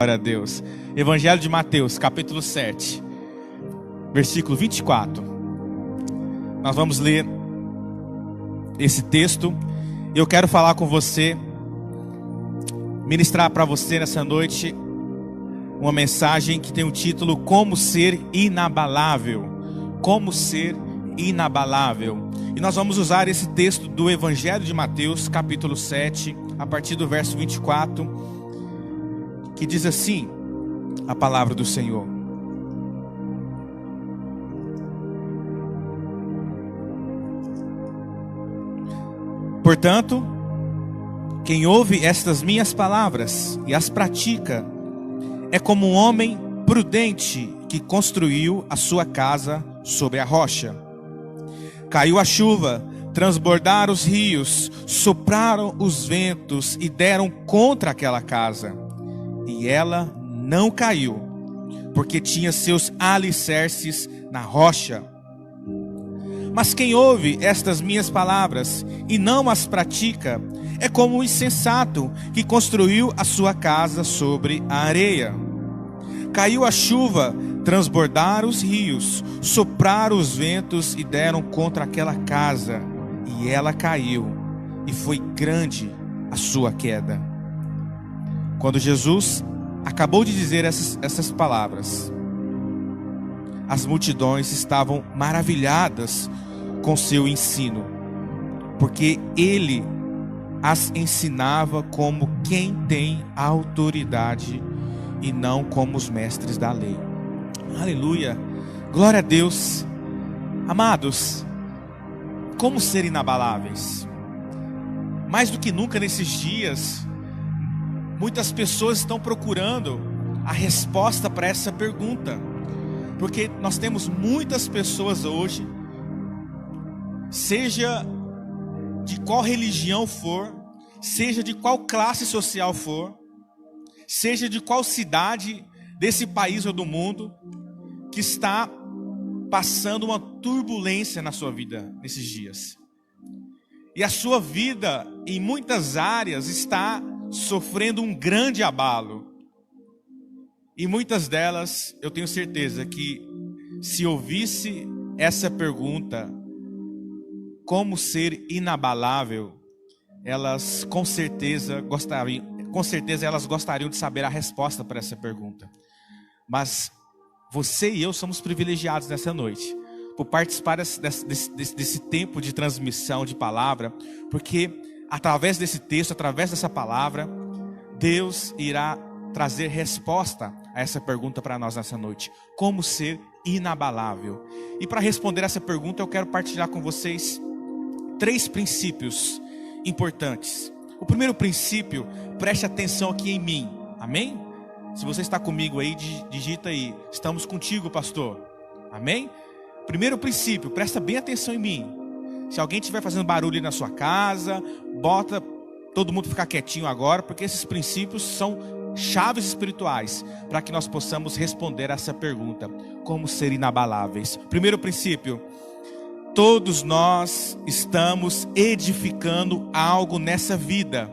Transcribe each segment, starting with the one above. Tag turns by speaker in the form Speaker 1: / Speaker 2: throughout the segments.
Speaker 1: Glória a Deus. Evangelho de Mateus, capítulo 7, versículo 24. Nós vamos ler esse texto. Eu quero falar com você, ministrar para você nessa noite uma mensagem que tem o título Como Ser Inabalável. Como Ser Inabalável. E nós vamos usar esse texto do Evangelho de Mateus, capítulo 7, a partir do verso 24, que diz assim a palavra do Senhor: Portanto, quem ouve estas minhas palavras e as pratica é como um homem prudente que construiu a sua casa sobre a rocha. Caiu a chuva, transbordaram os rios, sopraram os ventos e deram contra aquela casa. E ela não caiu, porque tinha seus alicerces na rocha. Mas quem ouve estas minhas palavras e não as pratica, é como um insensato que construiu a sua casa sobre a areia. Caiu a chuva, transbordaram os rios, sopraram os ventos e deram contra aquela casa. E ela caiu, e foi grande a sua queda. Quando Jesus acabou de dizer essas palavras, as multidões estavam maravilhadas com seu ensino, porque ele as ensinava como quem tem autoridade e não como os mestres da lei. Aleluia, glória a Deus. Amados, como ser inabaláveis? Mais do que nunca nesses dias, muitas pessoas estão procurando a resposta para essa pergunta, porque nós temos muitas pessoas hoje, seja de qual religião for, seja de qual classe social for, seja de qual cidade desse país ou do mundo, que está passando uma turbulência na sua vida nesses dias. E a sua vida, em muitas áreas, está sofrendo um grande abalo. E muitas delas, eu tenho certeza que se ouvisse essa pergunta, como ser inabalável, elas com certeza elas gostariam de saber a resposta para essa pergunta. Mas você e eu somos privilegiados nessa noite por participar desse tempo de transmissão de palavra, porque através desse texto, através dessa palavra, Deus irá trazer resposta a essa pergunta para nós nessa noite. Como ser inabalável? E para responder essa pergunta, eu quero partilhar com vocês 3 princípios importantes. O primeiro princípio, preste atenção aqui em mim. Amém? Se você está comigo aí, digita aí: estamos contigo, pastor. Amém? Primeiro princípio, presta bem atenção em mim. Se alguém estiver fazendo barulho na sua casa, bota todo mundo ficar quietinho agora, porque esses princípios são chaves espirituais para que nós possamos responder essa pergunta: como ser inabaláveis? Primeiro princípio: todos nós estamos edificando algo nessa vida.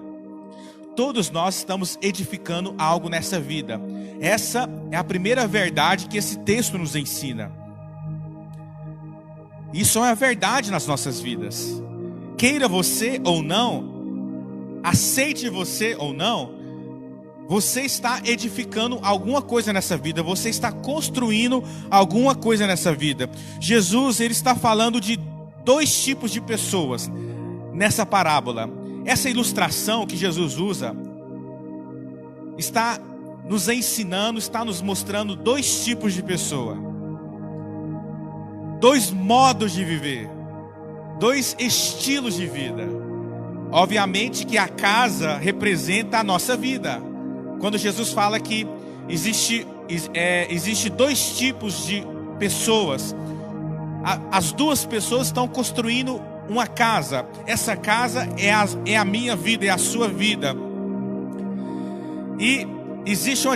Speaker 1: Todos nós estamos edificando algo nessa vida. Essa é a primeira verdade que esse texto nos ensina. Isso é a verdade nas nossas vidas. Queira você ou não, aceite você ou não, você está edificando alguma coisa nessa vida. Você está construindo alguma coisa nessa vida. Jesus, ele está falando de 2 tipos de pessoas nessa parábola. Essa ilustração que Jesus usa está nos ensinando, está nos mostrando 2 tipos de pessoa, 2 modos de viver, 2 estilos de vida. Obviamente que a casa representa a nossa vida. Quando Jesus fala que existe 2 tipos de pessoas, as 2 pessoas estão construindo uma casa. Essa casa é a minha vida, é a sua vida. E existe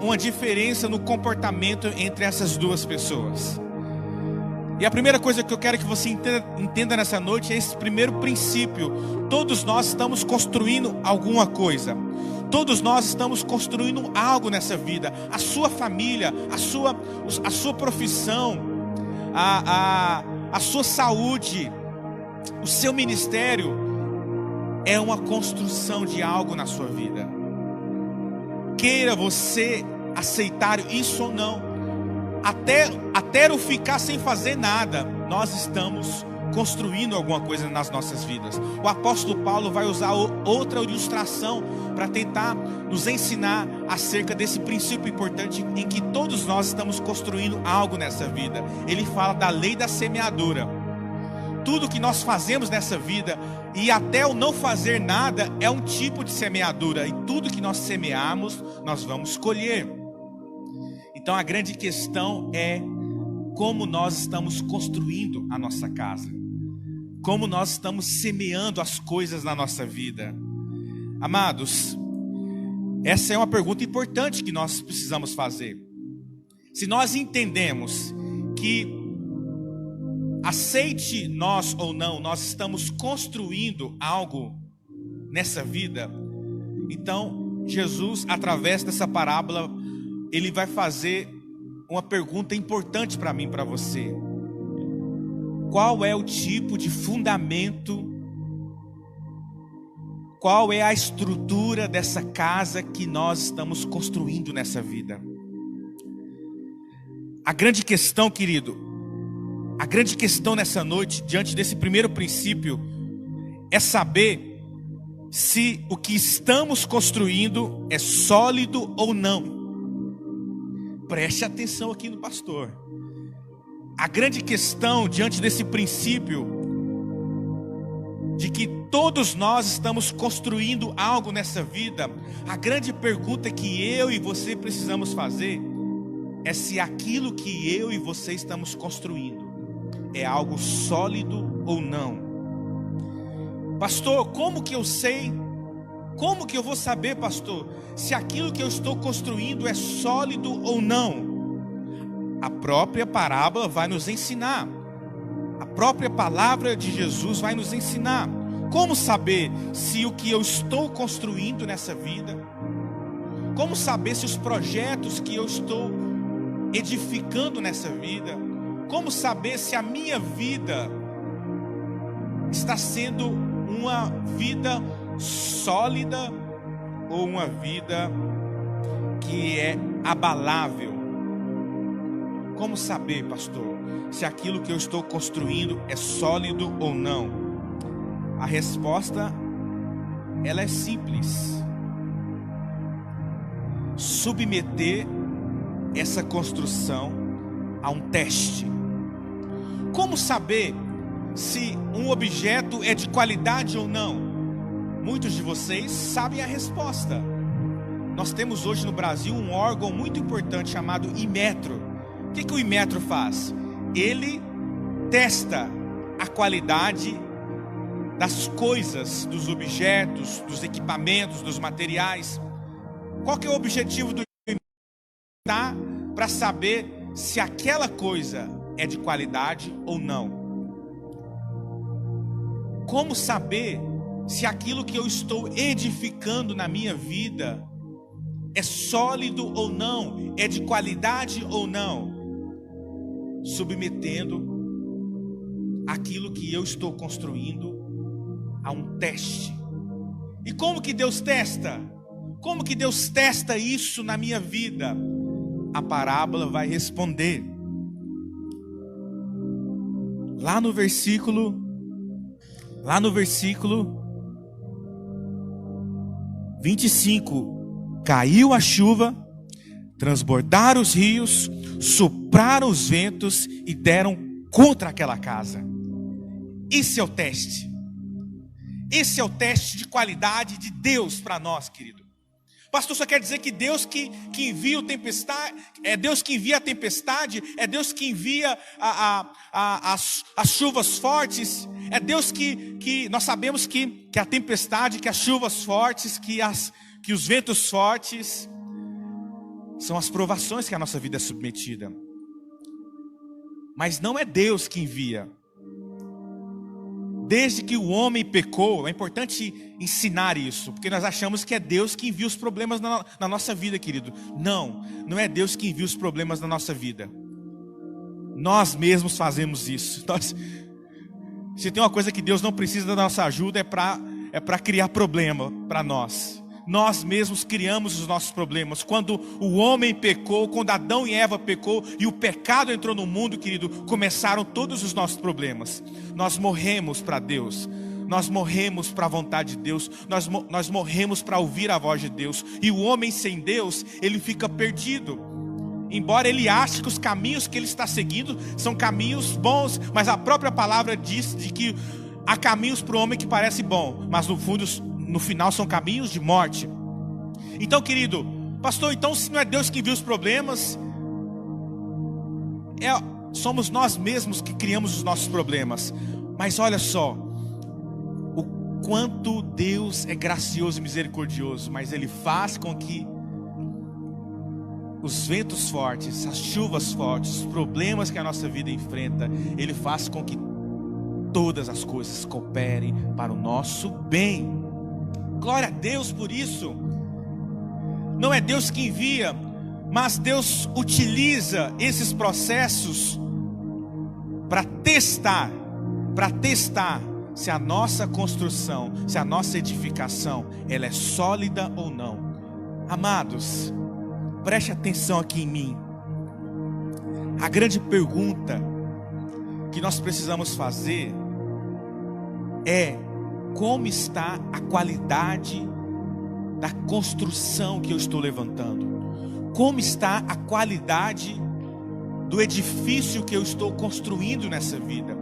Speaker 1: uma diferença no comportamento entre essas 2 pessoas. E a primeira coisa que eu quero que você entenda nessa noite é esse primeiro princípio. Todos nós estamos construindo alguma coisa. Todos nós estamos construindo algo nessa vida. A sua família, a sua profissão, a sua saúde, o seu ministério é uma construção de algo na sua vida. Queira você aceitar isso ou não, até eu ficar sem fazer nada, nós estamos construindo alguma coisa nas nossas vidas. O apóstolo Paulo vai usar outra ilustração para tentar nos ensinar acerca desse princípio importante em que todos nós estamos construindo algo nessa vida. Ele fala da lei da semeadura. Tudo que nós fazemos nessa vida, e até o não fazer nada, é um tipo de semeadura, e tudo que nós semearmos, nós vamos colher. Então a grande questão é como nós estamos construindo a nossa casa, como nós estamos semeando as coisas na nossa vida. Amados, essa é uma pergunta importante que nós precisamos fazer. Se nós entendemos que, aceite nós ou não, nós estamos construindo algo nessa vida, então Jesus, através dessa parábola, ele vai fazer uma pergunta importante para mim e para você. Qual é o tipo de fundamento, qual é a estrutura dessa casa que nós estamos construindo nessa vida? A grande questão, querido, a grande questão nessa noite, diante desse primeiro princípio, é saber se o que estamos construindo é sólido ou não. Preste atenção aqui no pastor. A grande questão diante desse princípio de que todos nós estamos construindo algo nessa vida, a grande pergunta que eu e você precisamos fazer é se aquilo que eu e você estamos construindo é algo sólido ou não. Pastor, como que eu sei? Como que eu vou saber, pastor, se aquilo que eu estou construindo é sólido ou não? A própria parábola vai nos ensinar. A própria palavra de Jesus vai nos ensinar. Como saber se o que eu estou construindo nessa vida? Como saber se os projetos que eu estou edificando nessa vida? Como saber se a minha vida está sendo uma vida sólida ou uma vida que é abalável? Como saber, pastor, se aquilo que eu estou construindo é sólido ou não? A resposta, ela é simples. Submeter essa construção a um teste. Como saber se um objeto é de qualidade ou não? Muitos de vocês sabem a resposta. Nós temos hoje no Brasil um órgão muito importante chamado Inmetro. O que o Inmetro faz? Ele testa a qualidade das coisas, dos objetos, dos equipamentos, dos materiais. Qual que é o objetivo do Inmetro? Para saber se aquela coisa é de qualidade ou não. Como saber se aquilo que eu estou edificando na minha vida é sólido ou não, é de qualidade ou não? Submetendo aquilo que eu estou construindo a um teste. E como que Deus testa? Como que Deus testa isso na minha vida? A parábola vai responder. Lá no versículo 25, caiu a chuva, transbordaram os rios, sopraram os ventos e deram contra aquela casa. Esse é o teste. Esse é o teste de qualidade de Deus para nós, querido. Pastor, só quer dizer que Deus que envia a tempestade, é Deus que envia a tempestade, é Deus que envia as chuvas fortes, é Deus que nós sabemos que a tempestade, que as chuvas fortes, que os ventos fortes são as provações que a nossa vida é submetida. Mas não é Deus que envia. desde que o homem pecou, é importante ensinar isso, porque nós achamos que é Deus que envia os problemas na nossa vida, querido. Não, não é Deus que envia os problemas na nossa vida. Nós mesmos fazemos isso. Se tem uma coisa que Deus não precisa da nossa ajuda, é para criar problema para nós. Nós mesmos criamos os nossos problemas. Quando o homem pecou, quando Adão e Eva pecou e o pecado entrou no mundo, querido, começaram todos os nossos problemas. Nós morremos para Deus, nós morremos para a vontade de Deus, nós morremos para ouvir a voz de Deus. E o homem sem Deus, ele fica perdido. Embora ele ache que os caminhos que ele está seguindo são caminhos bons, mas a própria palavra diz de que há caminhos para o homem que parece bom, mas no final são caminhos de morte. Então, querido, pastor, então se não é Deus que envia os problemas, somos nós mesmos que criamos os nossos problemas. Mas olha só, o quanto Deus é gracioso e misericordioso, mas Ele faz com que os ventos fortes, as chuvas fortes, os problemas que a nossa vida enfrenta, Ele faz com que todas as coisas cooperem para o nosso bem. Glória a Deus por isso. Não é Deus que envia, mas Deus utiliza esses processos para testar se a nossa construção, se a nossa edificação, ela é sólida ou não. Amados, preste atenção aqui em mim. A grande pergunta que nós precisamos fazer é: como está a qualidade da construção que eu estou levantando? Como está a qualidade do edifício que eu estou construindo nessa vida?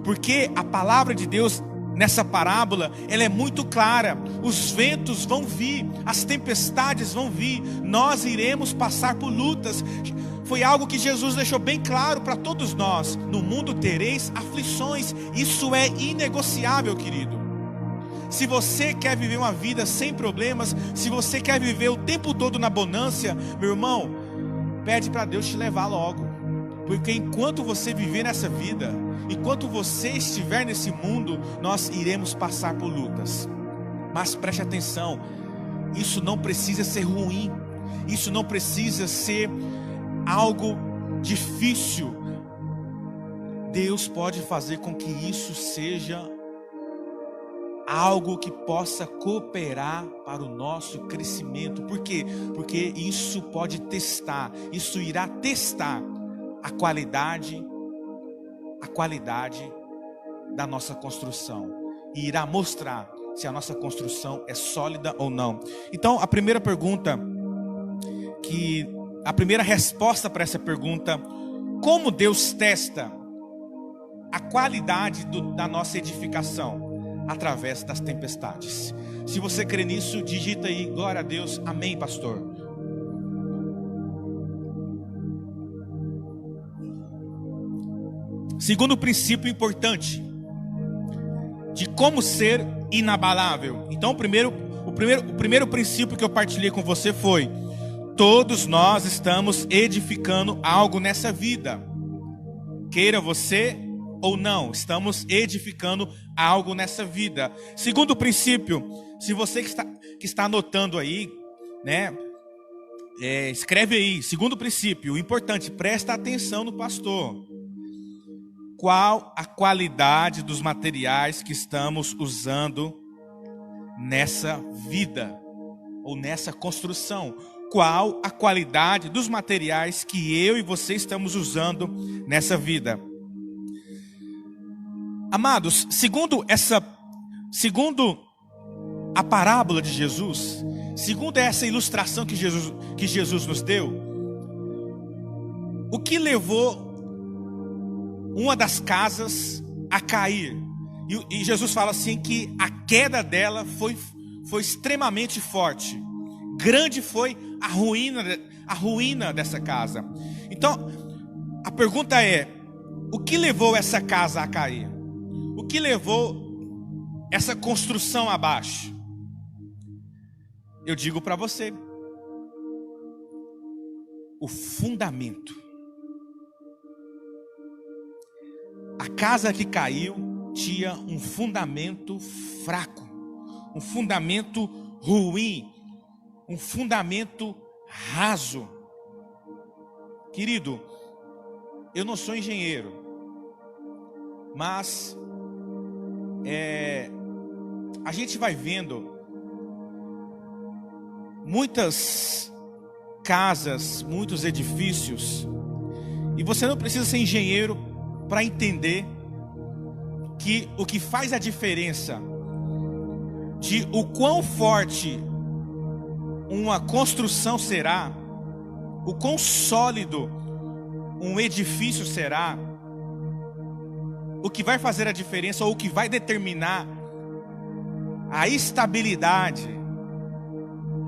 Speaker 1: Porque a palavra de Deus nessa parábola, ela é muito clara. Os ventos vão vir, as tempestades vão vir, nós iremos passar por lutas. Foi algo que Jesus deixou bem claro para todos nós: no mundo tereis aflições. Isso é inegociável, querido. Se você quer viver uma vida sem problemas, se você quer viver o tempo todo na bonança, meu irmão, pede para Deus te levar logo. Porque enquanto você viver nessa vida, enquanto você estiver nesse mundo, nós iremos passar por lutas. Mas preste atenção, isso não precisa ser ruim, isso não precisa ser algo difícil. Deus pode fazer com que isso seja algo que possa cooperar para o nosso crescimento. Por quê? Porque isso pode testar, isso irá testar a qualidade da nossa construção, e irá mostrar se a nossa construção é sólida ou não. Então, a primeira resposta para essa pergunta: como Deus testa a qualidade da nossa edificação? Através das tempestades. Se você crê nisso, digita aí: glória a Deus, amém, pastor. Segundo princípio importante de como ser inabalável. Então, o primeiro princípio que eu partilhei com você foi: todos nós estamos edificando algo nessa vida, queira você ou não, estamos edificando algo nessa vida. Segundo princípio, se você que está anotando aí, né, escreve aí. Segundo princípio, o importante, presta atenção no pastor. Qual a qualidade dos materiais que estamos usando nessa vida ou nessa construção? Qual a qualidade dos materiais que eu e você estamos usando nessa vida? Amados, segundo a parábola de Jesus, segundo essa ilustração que Jesus nos deu, o que levou uma das casas a cair? E Jesus fala assim que a queda dela foi extremamente forte. Grande foi a ruína dessa casa. Então, a pergunta é: o que levou essa casa a cair? O que levou essa construção abaixo? Eu digo para você: o fundamento. A casa que caiu tinha um fundamento fraco, um fundamento ruim, um fundamento raso. Querido, eu não sou engenheiro, mas a gente vai vendo muitas casas, muitos edifícios, e você não precisa ser engenheiro para entender que o que faz a diferença de o quão forte uma construção será, o quão sólido um edifício será, o que vai fazer a diferença, ou o que vai determinar a estabilidade,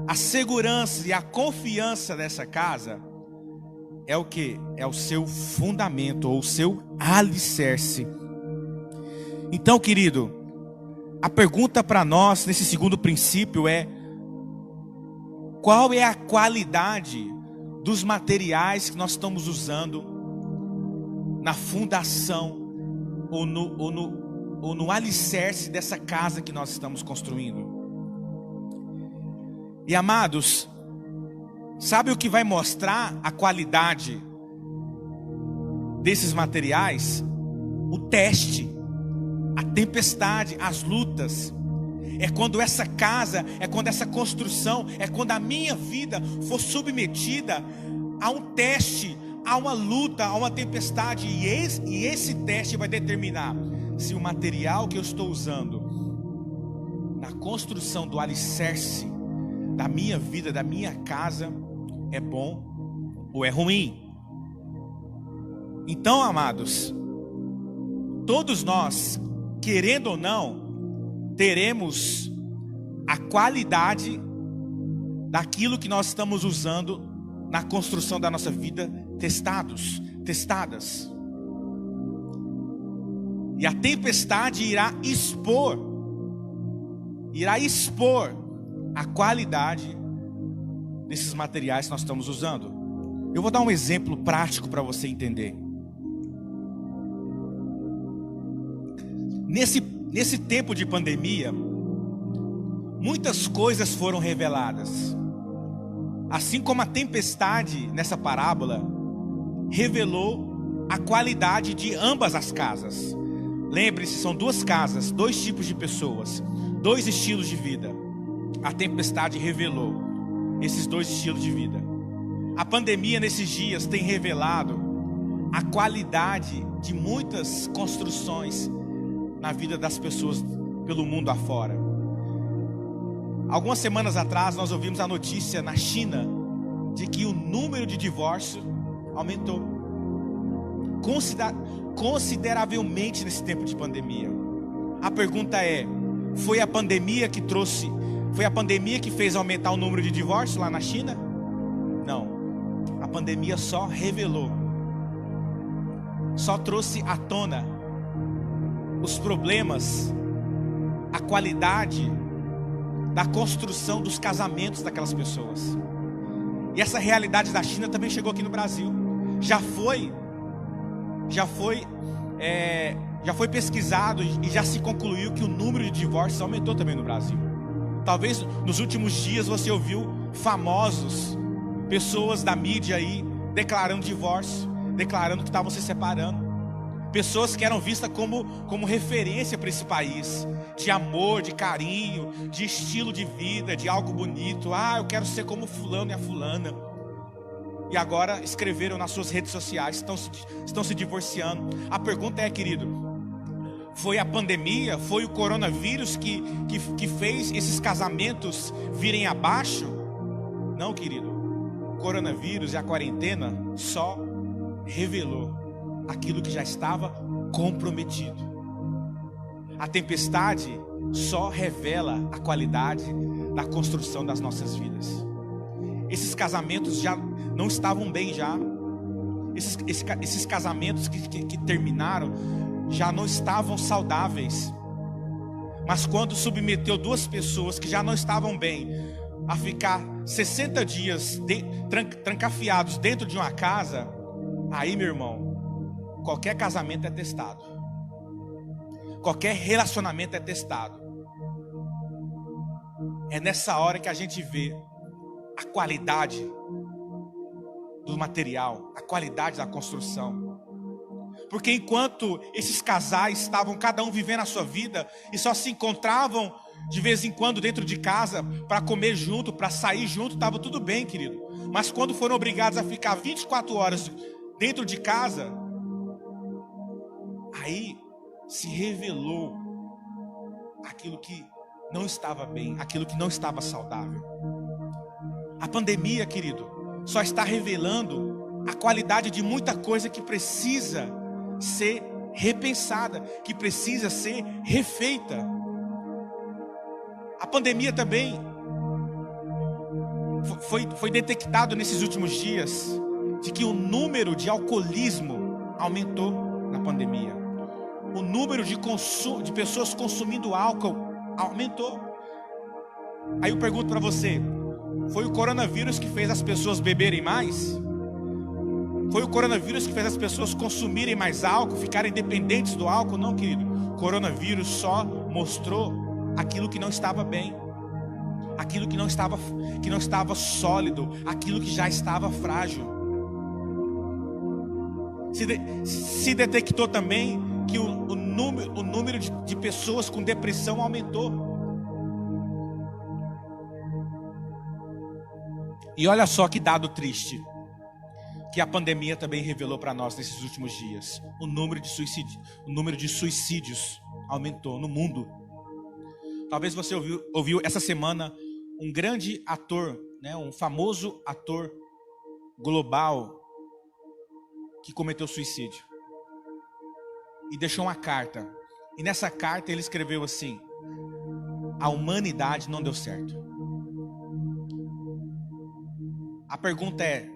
Speaker 1: a segurança e a confiança dessa casa, é o que? É o seu fundamento, ou o seu alicerce. Então, querido, a pergunta para nós nesse segundo princípio é: qual é a qualidade dos materiais que nós estamos usando na fundação ou no alicerce dessa casa que nós estamos construindo? E amados, sabe o que vai mostrar a qualidade desses materiais? O teste, a tempestade, as lutas. É quando essa casa, é quando essa construção, é quando a minha vida for submetida a um teste, a uma luta, a uma tempestade. E esse teste vai determinar se o material que eu estou usando na construção do alicerce da minha vida, da minha casa, é bom ou é ruim. Então, amados, todos nós, querendo ou não, teremos a qualidade daquilo que nós estamos usando na construção da nossa vida testadas. E a tempestade irá expor a qualidade desses materiais que nós estamos usando. Eu vou dar um exemplo prático para você entender. Nesse tempo de pandemia, muitas coisas foram reveladas. Assim como a tempestade nessa parábola revelou a qualidade de ambas as casas. Lembre-se, são duas casas, dois tipos de pessoas, dois estilos de vida. A tempestade revelou esses dois estilos de vida. A pandemia nesses dias tem revelado a qualidade de muitas construções na vida das pessoas pelo mundo afora. Algumas semanas atrás nós ouvimos a notícia na China de que o número de divórcios aumentou consideravelmente nesse tempo de pandemia. A pergunta é: foi a pandemia que fez aumentar o número de divórcios lá na China? Não. A pandemia só revelou, só trouxe à tona os problemas, a qualidade da construção dos casamentos daquelas pessoas. E essa realidade da China também chegou aqui no Brasil. Já foi pesquisado e já se concluiu que o número de divórcios aumentou também no Brasil. Talvez nos últimos dias você ouviu famosos, pessoas da mídia aí declarando divórcio, declarando que estavam se separando. Pessoas que eram vistas como referência para esse país, de amor, de carinho, de estilo de vida, de algo bonito. Ah, eu quero ser como fulano e a fulana. E agora escreveram nas suas redes sociais, estão se divorciando. A pergunta é, querido, foi a pandemia, foi o coronavírus que fez esses casamentos virem abaixo? Não, querido. O coronavírus e a quarentena só revelou aquilo que já estava comprometido. A tempestade só revela a qualidade da construção das nossas vidas. Esses casamentos já não estavam bem já. Esses casamentos que terminaram já não estavam saudáveis. Mas quando submeteu duas pessoas que já não estavam bem a ficar 60 dias trancafiados dentro de uma casa, aí, meu irmão, qualquer casamento é testado. qualquer relacionamento é testado. É nessa hora que a gente vê a qualidade do material, a qualidade da construção. Porque enquanto esses casais estavam cada um vivendo a sua vida e só se encontravam de vez em quando dentro de casa para comer junto, para sair junto, estava tudo bem, querido. Mas quando foram obrigados a ficar 24 horas dentro de casa, aí se revelou aquilo que não estava bem, aquilo que não estava saudável. A pandemia, querido, só está revelando a qualidade de muita coisa que precisa ser repensada, que precisa ser refeita. A pandemia também foi detectado nesses últimos dias de que o número de alcoolismo aumentou na pandemia. O número de pessoas consumindo álcool aumentou. Aí eu pergunto para você, foi o coronavírus que fez as pessoas beberem mais? Foi o coronavírus que fez as pessoas consumirem mais álcool, ficarem dependentes do álcool? Não, querido. O coronavírus só mostrou aquilo que não estava bem, aquilo que não estava sólido, aquilo que já estava frágil. Se detectou também que o número de pessoas com depressão aumentou. E olha só que dado triste que a pandemia também revelou para nós nesses últimos dias. O número de suicídios aumentou no mundo. Talvez você ouviu essa semana um grande ator, né, um famoso ator global que cometeu suicídio e deixou uma carta. E nessa carta ele escreveu assim: a humanidade não deu certo. A pergunta é: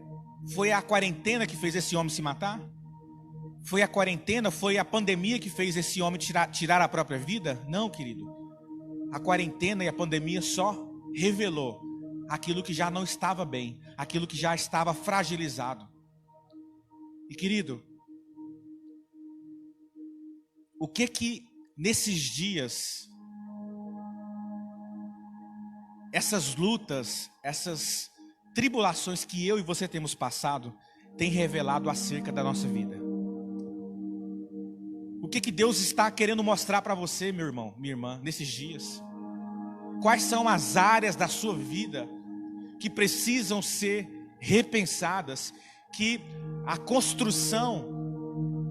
Speaker 1: foi a quarentena que fez esse homem se matar? Foi a quarentena, foi a pandemia que fez esse homem tirar a própria vida? Não, querido. A quarentena e a pandemia só revelou aquilo que já não estava bem, aquilo que já estava fragilizado. E querido, o que nesses dias, essas lutas, essas tribulações que eu e você temos passado, tem revelado acerca da nossa vida? O que Deus está querendo mostrar para você, meu irmão, minha irmã, nesses dias? Quais são as áreas da sua vida que precisam ser repensadas, que a construção,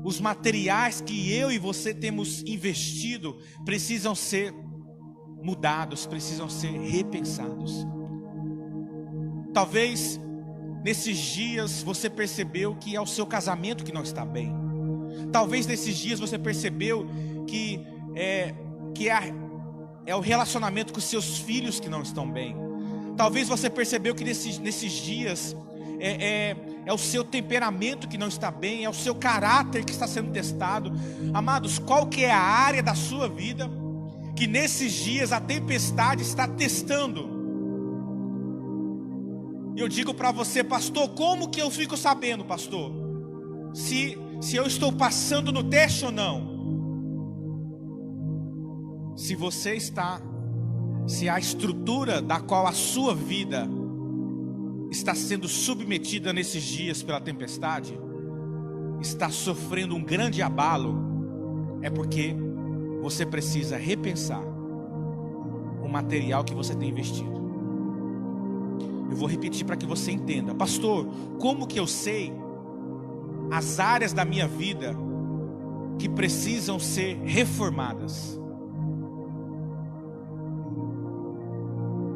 Speaker 1: os materiais que eu e você temos investido precisam ser mudados, precisam ser repensados? Talvez nesses dias você percebeu que é o seu casamento que não está bem. Talvez nesses dias você percebeu que é o relacionamento com os seus filhos que não estão bem. Talvez você percebeu que nesses dias é o seu temperamento que não está bem, é o seu caráter que está sendo testado. Amados, qual que é a área da sua vida que nesses dias a tempestade está testando? E eu digo para você: pastor, como que eu fico sabendo, pastor, se eu estou passando no teste ou não? Se a estrutura da qual a sua vida está sendo submetida nesses dias pela tempestade está sofrendo um grande abalo, é porque você precisa repensar o material que você tem investido. Eu vou repetir para que você entenda. Pastor, como que eu sei as áreas da minha vida que precisam ser reformadas?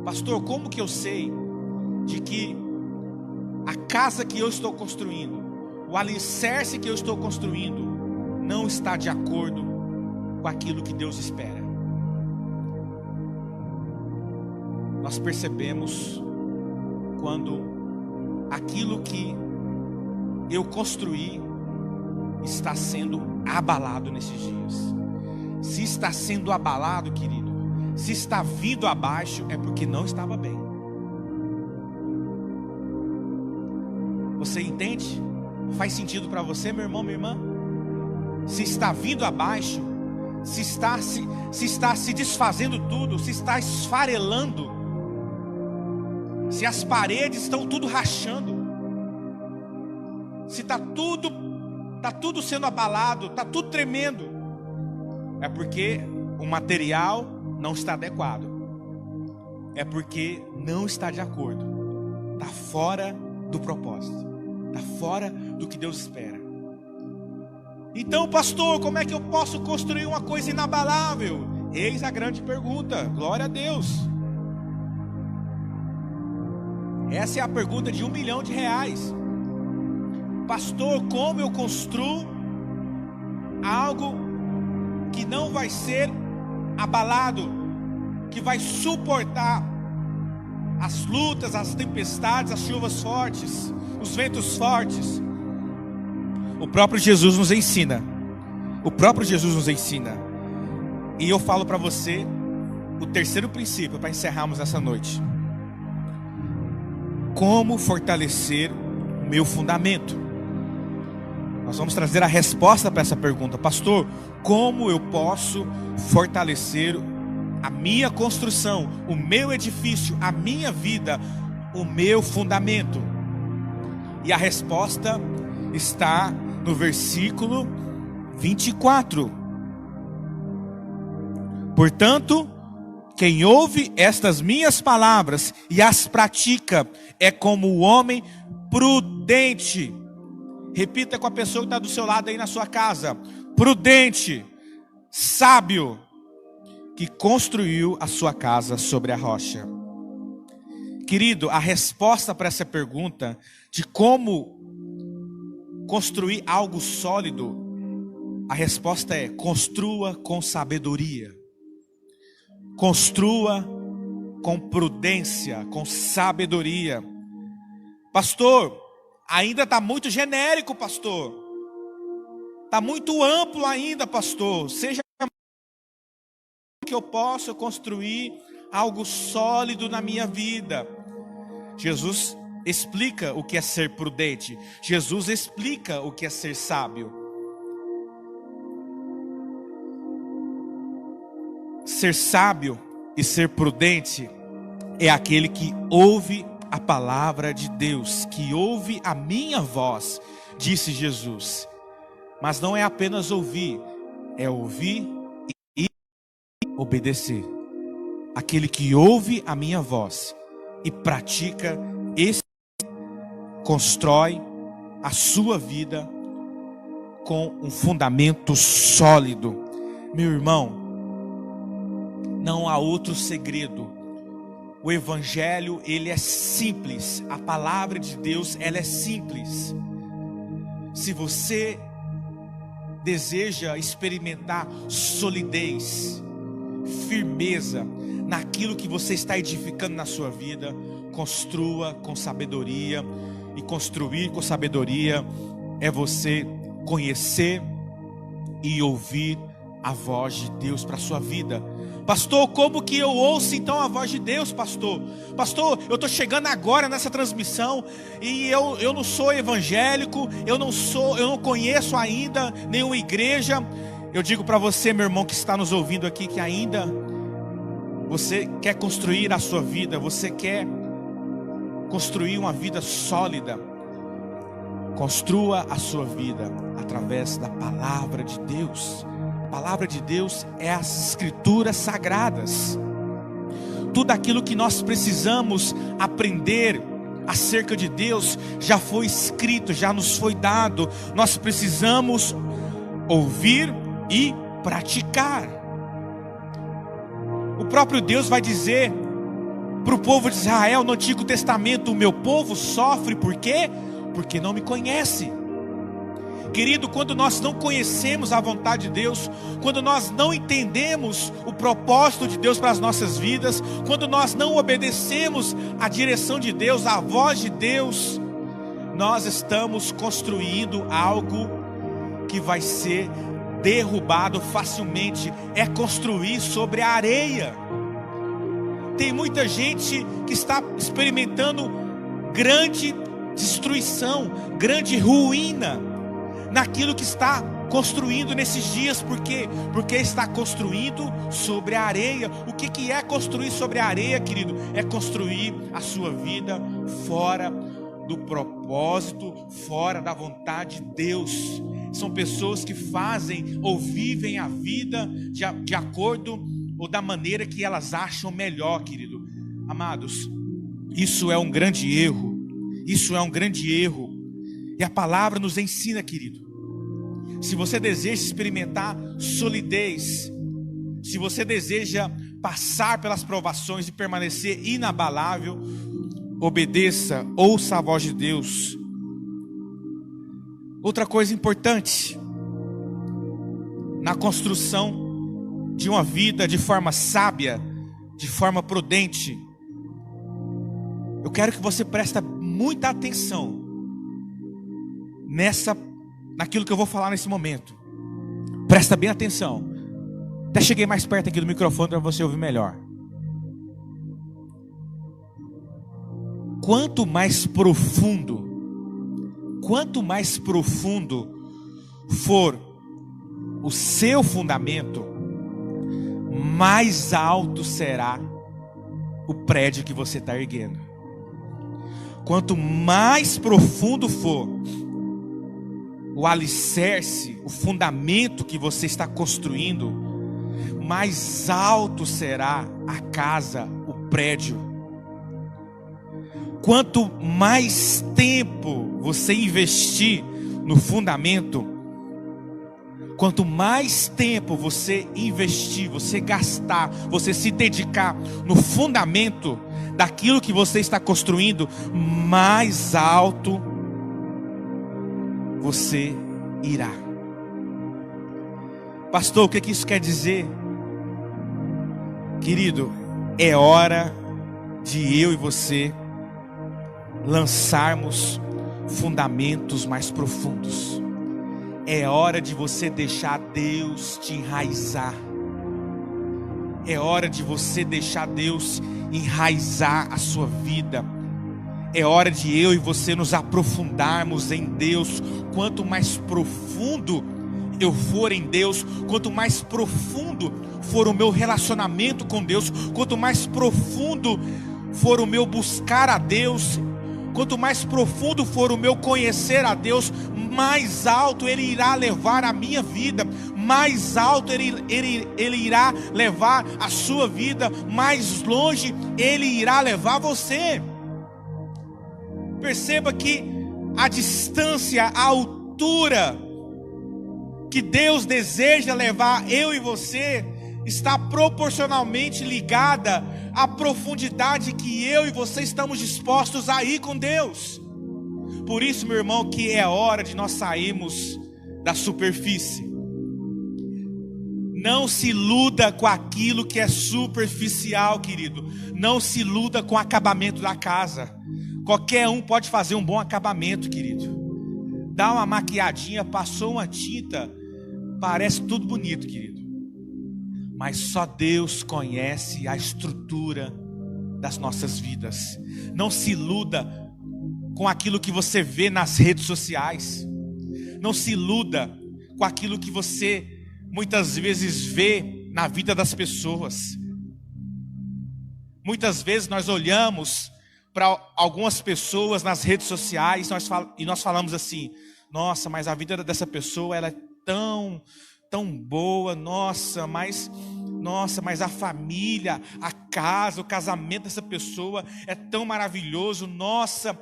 Speaker 1: Pastor, como que eu sei de que a casa que eu estou construindo, o alicerce que eu estou construindo, não está de acordo com aquilo que Deus espera? Nós percebemos quando aquilo que eu construí está sendo abalado nesses dias. Se está sendo abalado, querido, se está vindo abaixo, é porque não estava bem. Você entende? Faz sentido para você, meu irmão, minha irmã? Se está vindo abaixo, se está se desfazendo tudo, se está esfarelando, se as paredes estão tudo rachando, se está tudo sendo abalado, está tudo tremendo, é porque o material não está adequado, é porque não está de acordo, está fora do propósito, está fora do que Deus espera. Então, pastor, como é que eu posso construir uma coisa inabalável? Eis a grande pergunta. Glória a Deus. Essa é a pergunta de R$1 milhão. Pastor, como eu construo algo que não vai ser abalado, que vai suportar as lutas, as tempestades, as chuvas fortes, os ventos fortes? O próprio Jesus nos ensina. E eu falo para você o terceiro princípio para encerrarmos essa noite. Como fortalecer o meu fundamento? Nós vamos trazer a resposta para essa pergunta. Pastor, como eu posso fortalecer a minha construção, o meu edifício, a minha vida, o meu fundamento? E a resposta está no versículo 24. Portanto, quem ouve estas minhas palavras e as pratica é como o homem prudente. Repita com a pessoa que está do seu lado aí na sua casa: prudente, sábio, que construiu a sua casa sobre a rocha. Querido, a resposta para essa pergunta de como construir algo sólido, a resposta é: construa com sabedoria, construa com prudência, com sabedoria. Pastor, ainda está muito genérico, pastor, está muito amplo ainda, pastor. Seja que eu possa construir algo sólido na minha vida. Jesus explica o que é ser prudente. Jesus explica o que é ser sábio. Ser sábio e ser prudente é aquele que ouve a palavra de Deus, que ouve a minha voz, disse Jesus. Mas não é apenas ouvir, é ouvir e obedecer. Aquele que ouve a minha voz e pratica esse, constrói a sua vida com um fundamento sólido. Meu irmão, não há outro segredo. O evangelho, ele é simples. A palavra de Deus, ela é simples. Se você deseja experimentar solidez, firmeza naquilo que você está edificando na sua vida, construa com sabedoria. E construir com sabedoria é você conhecer e ouvir a voz de Deus para a sua vida. Pastor, como que eu ouço então a voz de Deus, pastor? Pastor, eu estou chegando agora nessa transmissão e eu não sou evangélico, eu não conheço ainda nenhuma igreja. Eu digo para você, meu irmão que está nos ouvindo aqui, que ainda você quer construir a sua vida, você quer construir uma vida sólida. Construa a sua vida através da palavra de Deus. A palavra de Deus é as escrituras sagradas. Tudo aquilo que nós precisamos aprender acerca de Deus já foi escrito, já nos foi dado. Nós precisamos ouvir e praticar. O próprio Deus vai dizer para o povo de Israel no Antigo Testamento: o meu povo sofre, por quê? Porque não me conhece. Querido, quando nós não conhecemos a vontade de Deus, quando nós não entendemos o propósito de Deus para as nossas vidas, quando nós não obedecemos a direção de Deus, a voz de Deus, nós estamos construindo algo que vai ser derrubado facilmente. É construir sobre a areia. Tem muita gente que está experimentando grande destruição, grande ruína naquilo que está construindo nesses dias, porque está construindo sobre a areia. O que é construir sobre a areia, querido? É construir a sua vida fora do propósito, fora da vontade de Deus. São pessoas que fazem ou vivem a vida de acordo ou da maneira que elas acham melhor, querido. Amados, isso é um grande erro. Isso é um grande erro. E a palavra nos ensina, querido. Se você deseja experimentar solidez, se você deseja passar pelas provações e permanecer inabalável, obedeça, ouça a voz de Deus. Outra coisa importante, na construção de uma vida de forma sábia, de forma prudente, eu quero que você preste muita atenção naquilo que eu vou falar nesse momento. Presta bem atenção. Até cheguei mais perto aqui do microfone para você ouvir melhor. Quanto mais profundo for o seu fundamento, mais alto será o prédio que você está erguendo. Quanto mais profundo for o alicerce, o fundamento que você está construindo, mais alto será a casa, o prédio. Quanto mais tempo você investir no fundamento, quanto mais tempo você investir, você gastar, você se dedicar no fundamento daquilo que você está construindo, mais alto você irá. Pastor, o que isso quer dizer? Querido, é hora de eu e você lançarmos fundamentos mais profundos. É hora de você deixar Deus te enraizar. É hora de você deixar Deus enraizar a sua vida. É hora de eu e você nos aprofundarmos em Deus. Quanto mais profundo eu for em Deus, quanto mais profundo for o meu relacionamento com Deus, quanto mais profundo for o meu buscar a Deus, quanto mais profundo for o meu conhecer a Deus, mais alto Ele irá levar a minha vida, mais alto Ele irá levar a sua vida, mais longe Ele irá levar você. Perceba que a distância, a altura que Deus deseja levar eu e você está proporcionalmente ligada à profundidade que eu e você estamos dispostos a ir com Deus. Por isso, meu irmão, que é hora de nós sairmos da superfície. Não se iluda com aquilo que é superficial, querido. Não se iluda com o acabamento da casa. Qualquer um pode fazer um bom acabamento, querido. Dá uma maquiadinha, passou uma tinta, parece tudo bonito, querido. Mas só Deus conhece a estrutura das nossas vidas. Não se iluda com aquilo que você vê nas redes sociais. Não se iluda com aquilo que você muitas vezes vê na vida das pessoas. Muitas vezes nós olhamos para algumas pessoas nas redes sociais e nós falamos assim: nossa, mas a vida dessa pessoa ela é tão boa, nossa, mas a família, a casa, o casamento dessa pessoa é tão maravilhoso, nossa,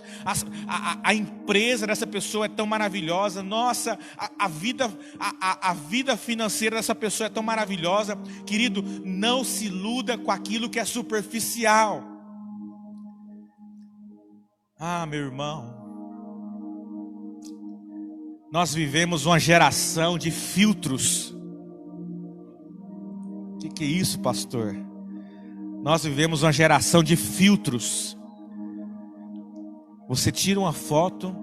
Speaker 1: a empresa dessa pessoa é tão maravilhosa, nossa, a vida financeira dessa pessoa é tão maravilhosa. Querido, não se iluda com aquilo que é superficial. Ah, meu irmão, nós vivemos uma geração de filtros. O que é isso, pastor? Nós vivemos uma geração de filtros. Você tira uma foto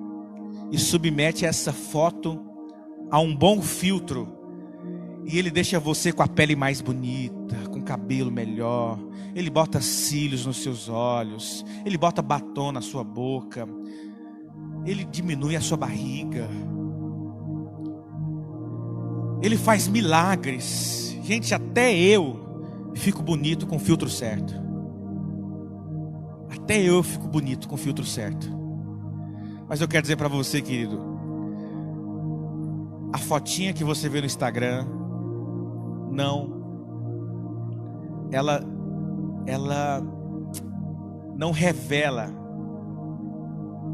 Speaker 1: e submete essa foto a um bom filtro, e ele deixa você com a pele mais bonita, com o cabelo melhor, ele bota cílios nos seus olhos, ele bota batom na sua boca, ele diminui a sua barriga. Ele faz milagres. Gente, até eu fico bonito com o filtro certo. Até eu fico bonito com o filtro certo. Mas eu quero dizer para você, querido, a fotinha que você vê no Instagram, ela não revela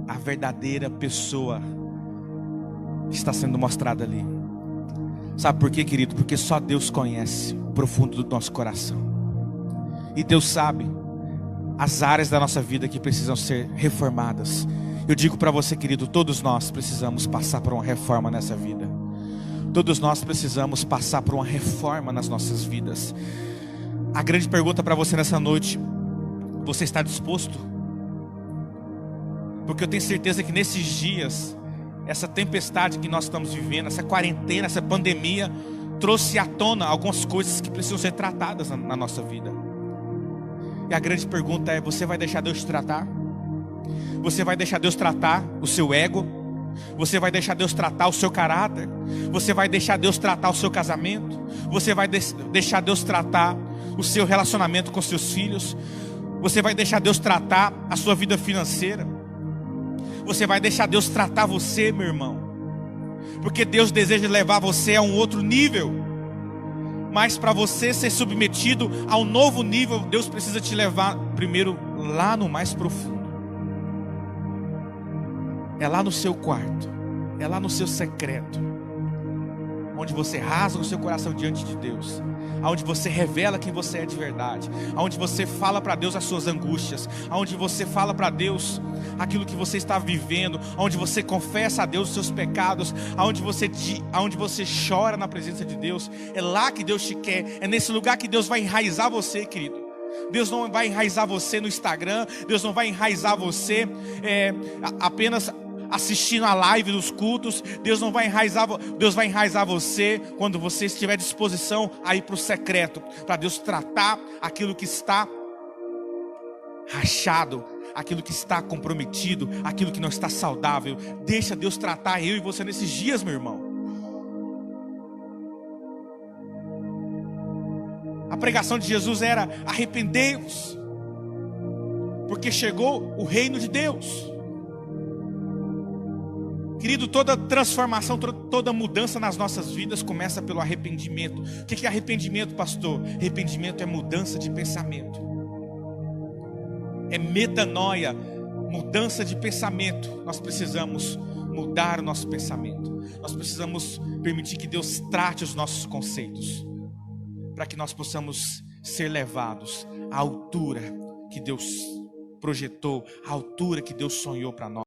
Speaker 1: a verdadeira pessoa que está sendo mostrada ali. Sabe por quê, querido? Porque só Deus conhece o profundo do nosso coração. E Deus sabe as áreas da nossa vida que precisam ser reformadas. Eu digo para você, querido, todos nós precisamos passar por uma reforma nessa vida. Todos nós precisamos passar por uma reforma nas nossas vidas. A grande pergunta para você nessa noite: você está disposto? Porque eu tenho certeza que nesses dias, essa tempestade que nós estamos vivendo, essa quarentena, essa pandemia, trouxe à tona algumas coisas que precisam ser tratadas na nossa vida. E a grande pergunta é: você vai deixar Deus te tratar? Você vai deixar Deus tratar o seu ego? Você vai deixar Deus tratar o seu caráter? Você vai deixar Deus tratar o seu casamento? Você vai deixar Deus tratar o seu relacionamento com seus filhos? Você vai deixar Deus tratar a sua vida financeira? Você vai deixar Deus tratar você, meu irmão? Porque Deus deseja levar você a um outro nível. Mas para você ser submetido a um novo nível, Deus precisa te levar primeiro lá no mais profundo. É lá no seu quarto, é lá no seu secreto, onde você rasga o seu coração diante de Deus, onde você revela quem você é de verdade, onde você fala para Deus as suas angústias, onde você fala para Deus aquilo que você está vivendo, onde você confessa a Deus os seus pecados, onde você chora na presença de Deus. É lá que Deus te quer, é nesse lugar que Deus vai enraizar você, querido. Deus não vai enraizar você no Instagram, Deus não vai enraizar você apenas assistindo a live dos cultos. Deus vai enraizar você quando você estiver à disposição a ir para o secreto, para Deus tratar aquilo que está rachado, aquilo que está comprometido, aquilo que não está saudável. Deixa Deus tratar eu e você nesses dias, meu irmão. A pregação de Jesus era: arrependei-vos, porque chegou o reino de Deus. Querido, toda transformação, toda mudança nas nossas vidas começa pelo arrependimento. O que é arrependimento, pastor? Arrependimento é mudança de pensamento. É metanoia, mudança de pensamento. Nós precisamos mudar o nosso pensamento. Nós precisamos permitir que Deus trate os nossos conceitos, para que nós possamos ser levados à altura que Deus projetou, à altura que Deus sonhou para nós.